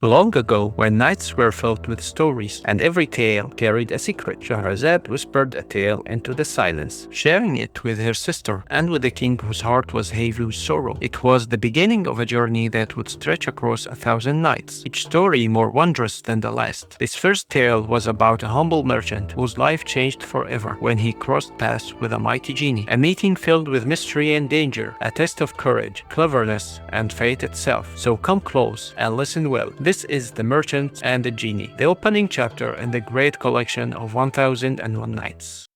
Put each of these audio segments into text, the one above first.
Long ago, when nights were filled with stories and every tale carried a secret, Shahrazad whispered a tale into the silence, sharing it with her sister and with the king whose heart was heavy with sorrow. It was the beginning of a journey that would stretch across 1,000 nights, each story more wondrous than the last. This first tale was about a humble merchant whose life changed forever when he crossed paths with a mighty Jinni, a meeting filled with mystery and danger, a test of courage, cleverness, and fate itself. So come close and listen well. This is The Merchant and the Jinni, the opening chapter in the great collection of 1001 Nights.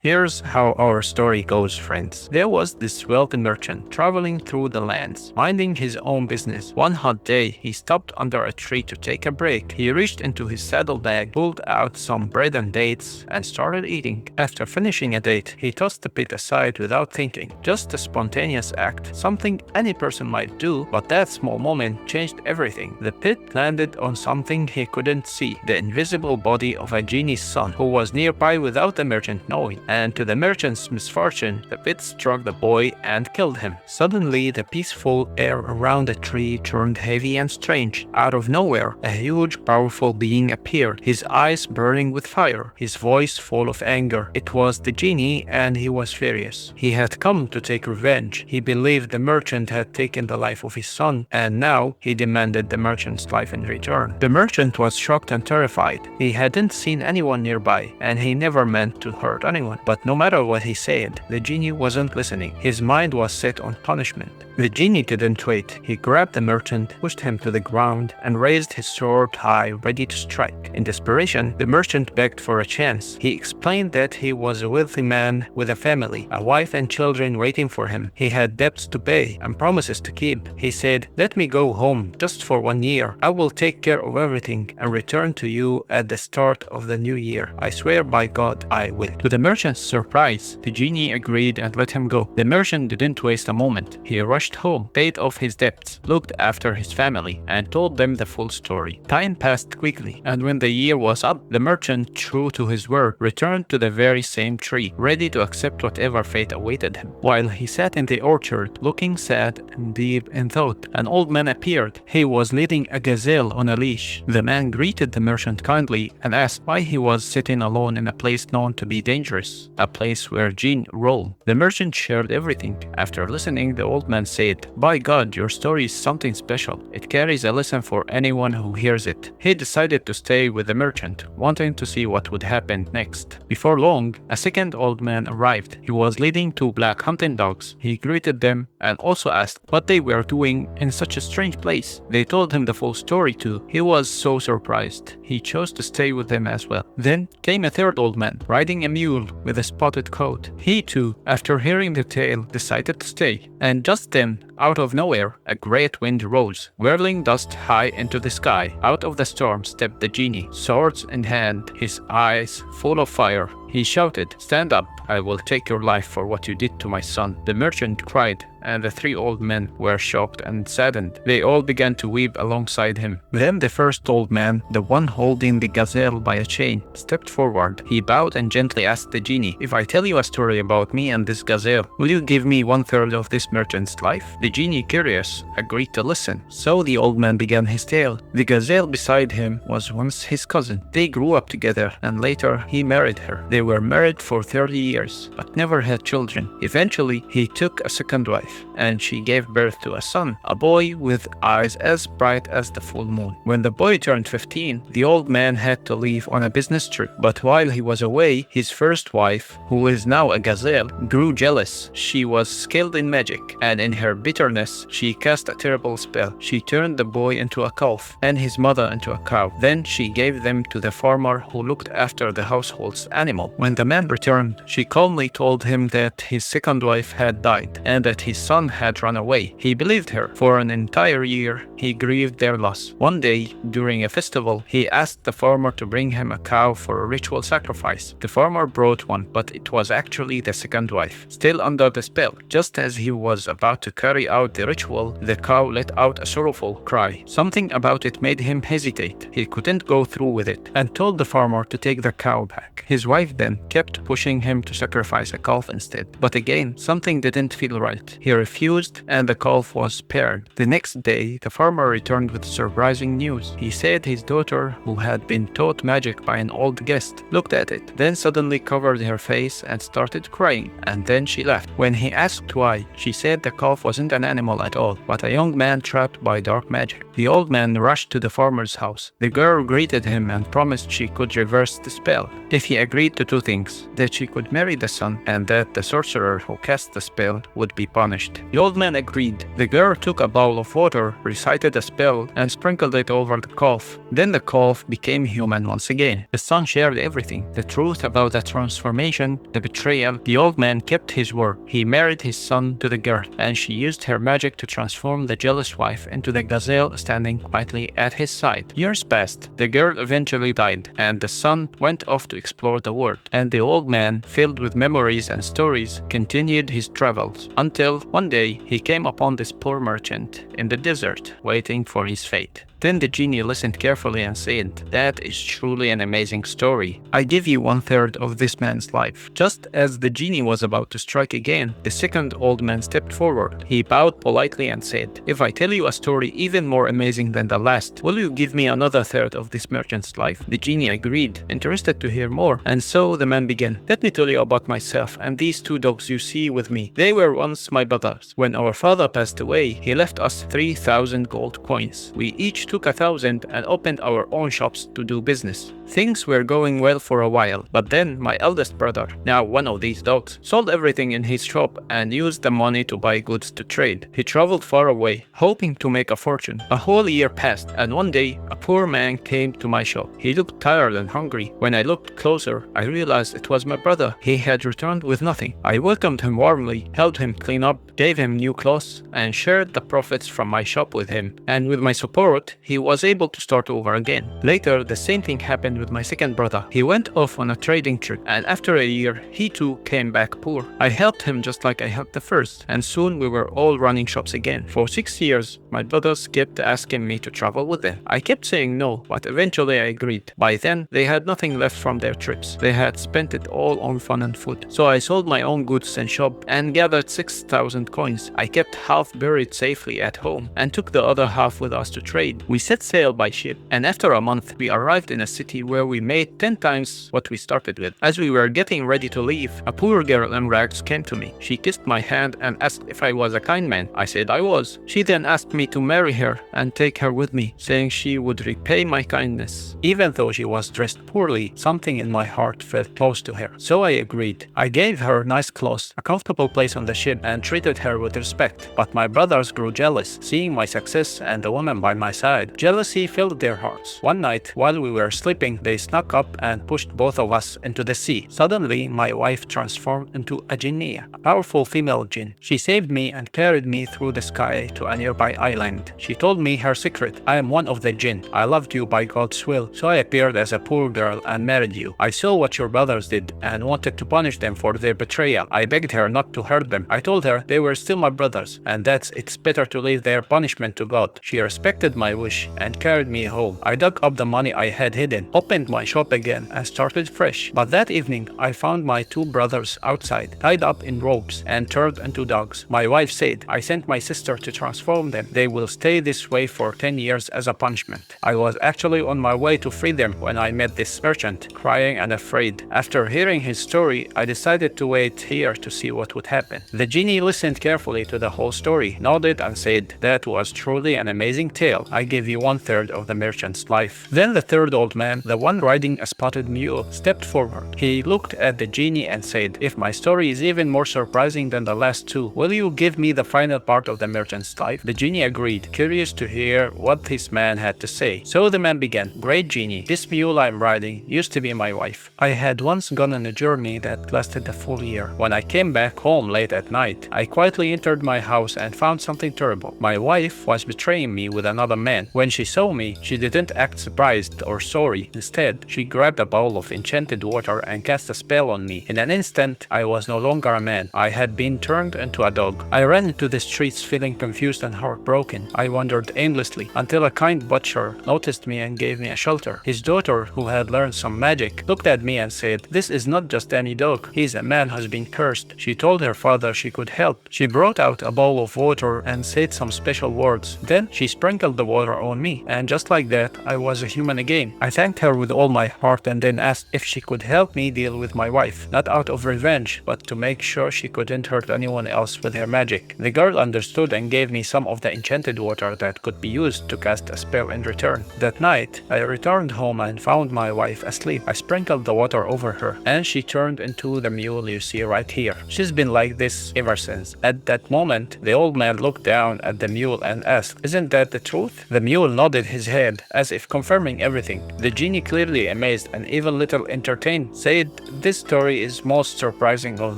Here's how our story goes, friends. There was this wealthy merchant traveling through the lands, minding his own business. One hot day, he stopped under a tree to take a break. He reached into his saddlebag, pulled out some bread and dates, and started eating. After finishing a date, he tossed the pit aside without thinking. Just a spontaneous act, something any person might do, but that small moment changed everything. The pit landed on something he couldn't see, the invisible body of a Jinni's son, who was nearby without the merchant knowing. And to the merchant's misfortune, the pit struck the boy and killed him. Suddenly, the peaceful air around the tree turned heavy and strange. Out of nowhere, a huge, powerful being appeared, his eyes burning with fire, his voice full of anger. It was the Jinni, and he was furious. He had come to take revenge. He believed the merchant had taken the life of his son, and now he demanded the merchant's life in return. The merchant was shocked and terrified. He hadn't seen anyone nearby, and he never meant to hurt anyone. But no matter what he said, the Jinni wasn't listening. His mind was set on punishment. The Jinni didn't wait. He grabbed the merchant, pushed him to the ground, and raised his sword high, ready to strike. In desperation, the merchant begged for a chance. He explained that he was a wealthy man with a family, a wife and children waiting for him. He had debts to pay and promises to keep. He said, "Let me go home just for 1 year. I will take care of everything and return to you at the start of the new year. I swear by God, I will." To the merchant's surprise, the Jinni agreed and let him go. The merchant didn't waste a moment. He rushed home, paid off his debts, looked after his family, and told them the full story. Time passed quickly, and when the year was up, the merchant, true to his word, returned to the very same tree, ready to accept whatever fate awaited him. While he sat in the orchard, looking sad and deep in thought, an old man appeared. He was leading a gazelle on a leash. The man greeted the merchant kindly and asked why he was sitting alone in a place known to be dangerous, a place where jinn roam. The merchant shared everything. After listening, the old man said, "By God, your story is something special. It carries a lesson for anyone who hears it." He decided to stay with the merchant, wanting to see what would happen next. Before long, a second old man arrived. He was leading 2 black hunting dogs. He greeted them and also asked what they were doing in such a strange place. They told him the full story too. He was so surprised. He chose to stay with them as well. Then came a third old man, riding a mule with a spotted coat. He too, after hearing the tale, decided to stay. And just then, out of nowhere, a great wind rose, whirling dust high into the sky. Out of the storm stepped the Jinni, swords in hand, his eyes full of fire. He shouted, "Stand up, I will take your life for what you did to my son." The merchant cried, and the 3 old men were shocked and saddened. They all began to weep alongside him. Then the first old man, the one holding the gazelle by a chain, stepped forward. He bowed and gently asked the Jinni, "If I tell you a story about me and this gazelle, will you give me 1/3 of this merchant's life?" The Jinni, curious, agreed to listen. So the old man began his tale. The gazelle beside him was once his cousin. They grew up together, and later he married her. They were married for 30 years, but never had children. Eventually, he took a second wife, and she gave birth to a son, a boy with eyes as bright as the full moon. When the boy turned 15, the old man had to leave on a business trip. But while he was away, his first wife, who is now a gazelle, grew jealous. She was skilled in magic, and in her bitterness, she cast a terrible spell. She turned the boy into a calf, and his mother into a cow. Then she gave them to the farmer who looked after the household's animal. When the man returned, she calmly told him that his second wife had died, and that his son had run away. He believed her. For an entire year, he grieved their loss. One day, during a festival, he asked the farmer to bring him a cow for a ritual sacrifice. The farmer brought one, but it was actually the second wife, still under the spell. Just as he was about to carry out the ritual, the cow let out a sorrowful cry. Something about it made him hesitate. He couldn't go through with it, and told the farmer to take the cow back. His wife then kept pushing him to sacrifice a calf instead. But again, something didn't feel right. He refused and the calf was spared. The next day, the farmer returned with surprising news. He said his daughter, who had been taught magic by an old guest, looked at it, then suddenly covered her face and started crying, and then she left. When he asked why, she said the calf wasn't an animal at all, but a young man trapped by dark magic. The old man rushed to the farmer's house. The girl greeted him and promised she could reverse the spell if he agreed to two things: that she could marry the son and that the sorcerer who cast the spell would be punished. The old man agreed. The girl took a bowl of water, recited a spell, and sprinkled it over the calf. Then the calf became human once again. The son shared everything: the truth about the transformation, the betrayal. The old man kept his word. He married his son to the girl, and she used her magic to transform the jealous wife into the gazelle standing quietly at his side. Years passed. The girl eventually died, and the son went off to explore the world. And the old man, filled with memories and stories, continued his travels until one day he came upon this poor merchant in the desert, waiting for his fate. Then the genie listened carefully and said, "That is truly an amazing story. I give you 1/3 of this man's life." Just as the genie was about to strike again, the second old man stepped forward. He bowed politely and said, "If I tell you a story even more amazing than the last, will you give me another third of this merchant's life?" The genie agreed, interested to hear more, and so the man began. "Let me tell you about myself and these two dogs you see with me. They were once my brothers. When our father passed away, he left us 3,000 gold coins. We each took 1,000 and opened our own shops to do business. Things were going well for a while, but then my eldest brother, now one of these dogs, sold everything in his shop and used the money to buy goods to trade. He traveled far away, hoping to make a fortune. A whole year passed, and one day a poor man came to my shop. He looked tired and hungry. When I looked closer, I realized it was my brother. He had returned with nothing. I welcomed him warmly, helped him clean up, gave him new clothes, and shared the profits from my shop with him. And with my support, he was able to start over again. Later, the same thing happened with my second brother. He went off on a trading trip, and after a year, he too came back poor. I helped him just like I helped the first, and soon we were all running shops again. For 6 years, my brothers kept asking me to travel with them. I kept saying no, but eventually I agreed. By then, they had nothing left from their trips. They had spent it all on fun and food. So I sold my own goods and shop and gathered 6,000 coins. I kept half buried safely at home and took the other half with us to trade. We set sail by ship, and after a month, we arrived in a city where we made 10 times what we started with. As we were getting ready to leave, a poor girl in rags came to me. She kissed my hand and asked if I was a kind man. I said I was. She then asked me to marry her and take her with me, saying she would repay my kindness. Even though she was dressed poorly, something in my heart felt close to her. So I agreed. I gave her nice clothes, a comfortable place on the ship, and treated her with respect. But my brothers grew jealous, seeing my success and the woman by my side. Jealousy filled their hearts. One night, while we were sleeping, they snuck up and pushed both of us into the sea. Suddenly, my wife transformed into a Jinni, a powerful female jinn. She saved me and carried me through the sky to a nearby island. She told me her secret: "I am one of the jinn. I loved you by God's will, so I appeared as a poor girl and married you. I saw what your brothers did and wanted to punish them for their betrayal. I begged her not to hurt them. I told her they were still my brothers and that it's better to leave their punishment to God. She respected my wish and carried me home. I dug up the money I had hidden, opened my shop again, and started fresh. But that evening, I found my two brothers outside, tied up in ropes and turned into dogs. My wife said, I sent my sister to transform them. They will stay this way for 10 years as a punishment. I was actually on my way to free them when I met this merchant, crying and afraid. After hearing his story, I decided to wait here to see what would happen. The genie listened carefully to the whole story, nodded and said, that was truly an amazing tale. I give you 1/3 of the merchant's life. Then the third old man, the one riding a spotted mule, stepped forward. He looked at the genie and said, if my story is even more surprising than the last two, will you give me the final part of the merchant's life? The genie agreed, curious to hear what this man had to say. So the man began, great genie, this mule I'm riding used to be my wife. I had once gone on a journey that lasted a full year. When I came back home late at night, I quietly entered my house and found something terrible. My wife was betraying me with another man. When she saw me, she didn't act surprised or sorry. Instead, she grabbed a bowl of enchanted water and cast a spell on me. In an instant, I was no longer a man. I had been turned into a dog. I ran into the streets feeling confused and heartbroken. broken. I wandered aimlessly until a kind butcher noticed me and gave me a shelter. His daughter, who had learned some magic, looked at me and said, "This is not just any dog. He's a man who's been cursed." She told her father she could help. She brought out a bowl of water and said some special words. Then she sprinkled the water on me, and just like that, I was a human again. I thanked her with all my heart and then asked if she could help me deal with my wife, not out of revenge, but to make sure she couldn't hurt anyone else with her magic. The girl understood and gave me some of the enchanted water that could be used to cast a spell in return. That night, I returned home and found my wife asleep. I sprinkled the water over her, and she turned into the mule you see right here. She's been like this ever since. At that moment, the old man looked down at the mule and asked, "Isn't that the truth?" The mule nodded his head, as if confirming everything. The genie, clearly amazed and even little entertained, said, "This story is most surprising of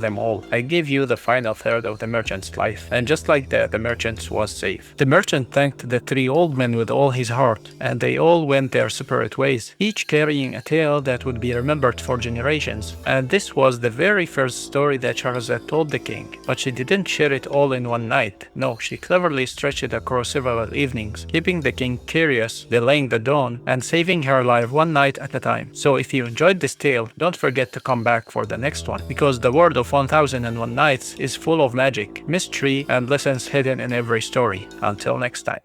them all. I give you the final third of the merchant's life." And just like that, the merchant was safe. The merchant thanked the three old men with all his heart, and they all went their separate ways, each carrying a tale that would be remembered for generations. And this was the very first story that Shahrazad told the king. But she didn't share it all in one night. No, she cleverly stretched it across several evenings, keeping the king curious, delaying the dawn, and saving her life one night at a time. So if you enjoyed this tale, don't forget to come back for the next one, because the world of 1001 Nights is full of magic, mystery, and lessons hidden in every story. Until next time.